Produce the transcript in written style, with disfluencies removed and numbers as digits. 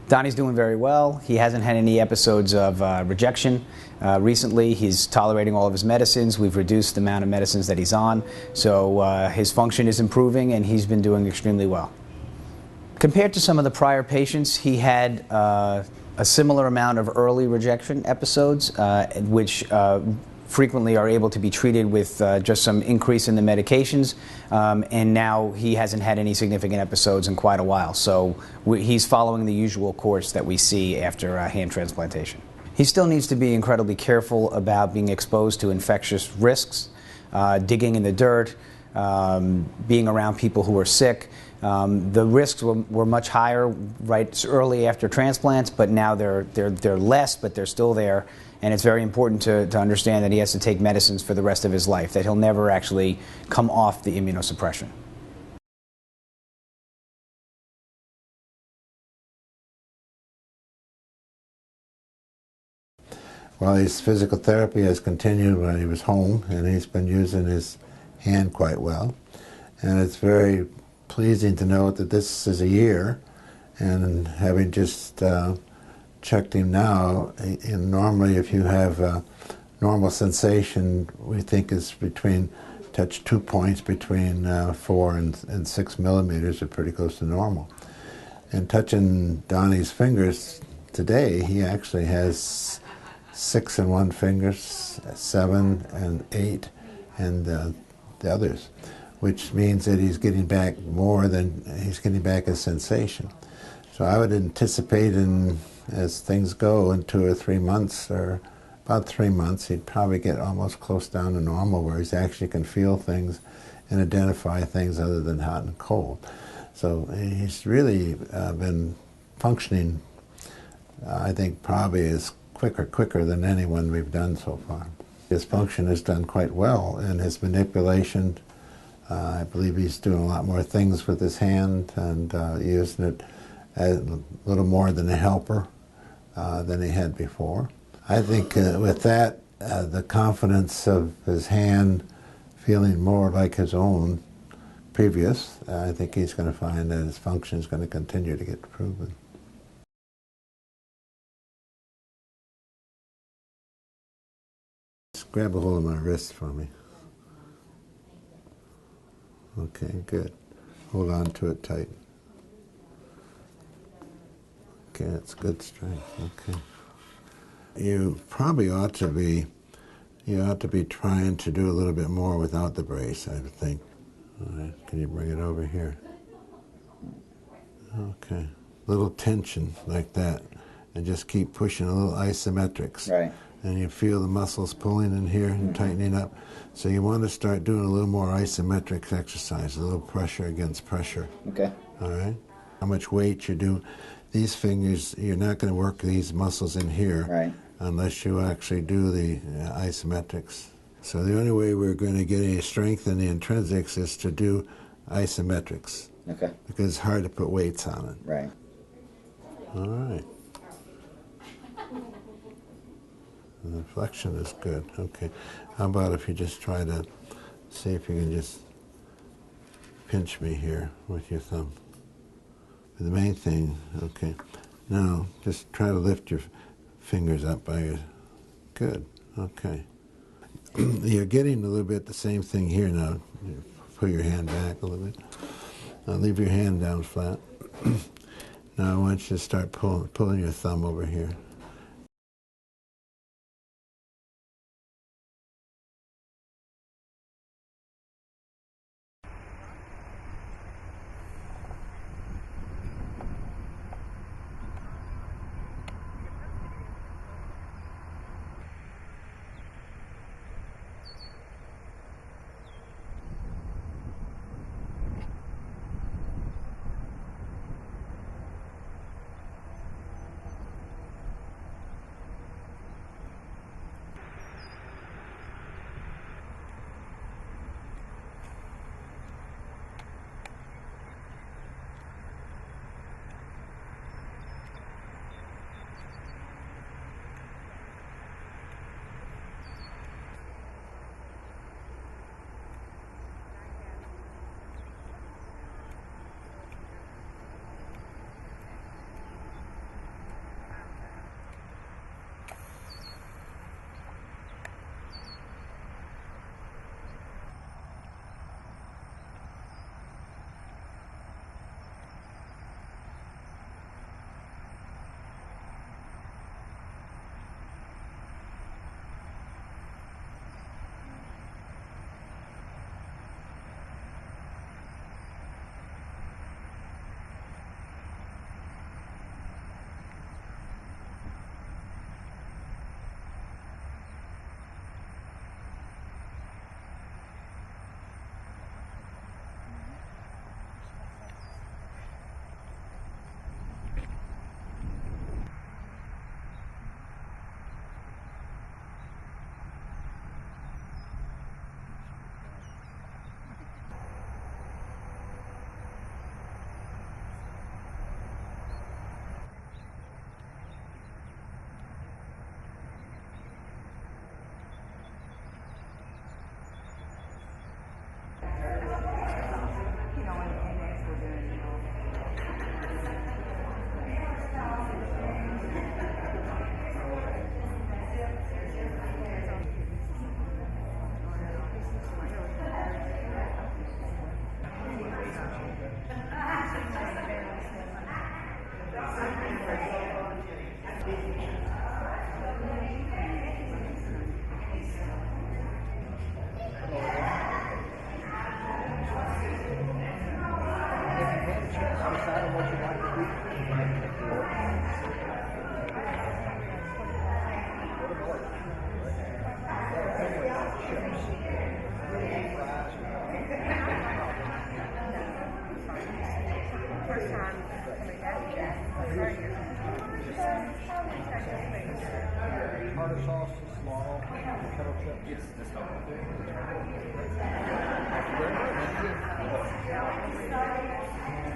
Donnie's doing very well. He hasn't had any episodes of rejection recently. He's tolerating all of his medicines. We've reduced the amount of medicines that he's on, so his function is improving and he's been doing extremely well. Compared to some of the prior patients, he had a similar amount of early rejection episodes, which frequently are able to be treated with just some increase in the medications, and now he hasn't had any significant episodes in quite a while, so he's following the usual course that we see after hand transplantation. He still needs to be incredibly careful about being exposed to infectious risks, digging in the dirt, being around people who are sick. The risks were much higher right early after transplants, but now they're less, but they're still there. And it's very important to understand that he has to take medicines for the rest of his life, that he'll never actually come off the immunosuppression. Well, his physical therapy has continued when he was home, and he's been using his hand quite well. And it's very pleasing to note that this is a year, and having just checked him now, and normally if you have a normal sensation, we think is between, touch 2 points between 4 and 6 millimeters are pretty close to normal. And touching Donnie's fingers today, he actually has 6 in one finger, 7 and 8 and the others, which means that he's getting back more than he's getting back his sensation. So I would anticipate as things go in 2 or 3 months, or about 3 months, he'd probably get almost close down to normal, where he actually can feel things and identify things other than hot and cold. So he's really been functioning, I think, probably as quicker than anyone we've done so far. His function is done quite well, and his manipulation, I believe he's doing a lot more things with his hand and using it as a little more than a helper than he had before. I think with that, the confidence of his hand feeling more like his own previous, I think he's going to find that his function is going to continue to get proven. Just grab a hold of my wrist for me. Okay, good. Hold on to it tight. Okay, that's good strength. Okay. You probably ought to be trying to do a little bit more without the brace, I would think. All right, can you bring it over here? Okay. Little tension like that, and just keep pushing a little isometrics. Right. And you feel the muscles pulling in here and tightening up. So you want to start doing a little more isometric exercise, a little pressure against pressure. Okay. All right? How much weight you do. These fingers, you're not going to work these muscles in here, right, unless you actually do the isometrics. So the only way we're going to get any strength in the intrinsics is to do isometrics. Okay. Because it's hard to put weights on it. Right. All right. The flexion is good. Okay. How about if you just try to see if you can just pinch me here with your thumb. The main thing, okay. Now, just try to lift your fingers up by your, good, okay. You're getting a little bit the same thing here now. You pull your hand back a little bit. Now leave your hand down flat. Now I want you to start pulling your thumb over here. first time coming down here. Tartar sauce, small, kettle chips. Yes, that's all. Thank you very much.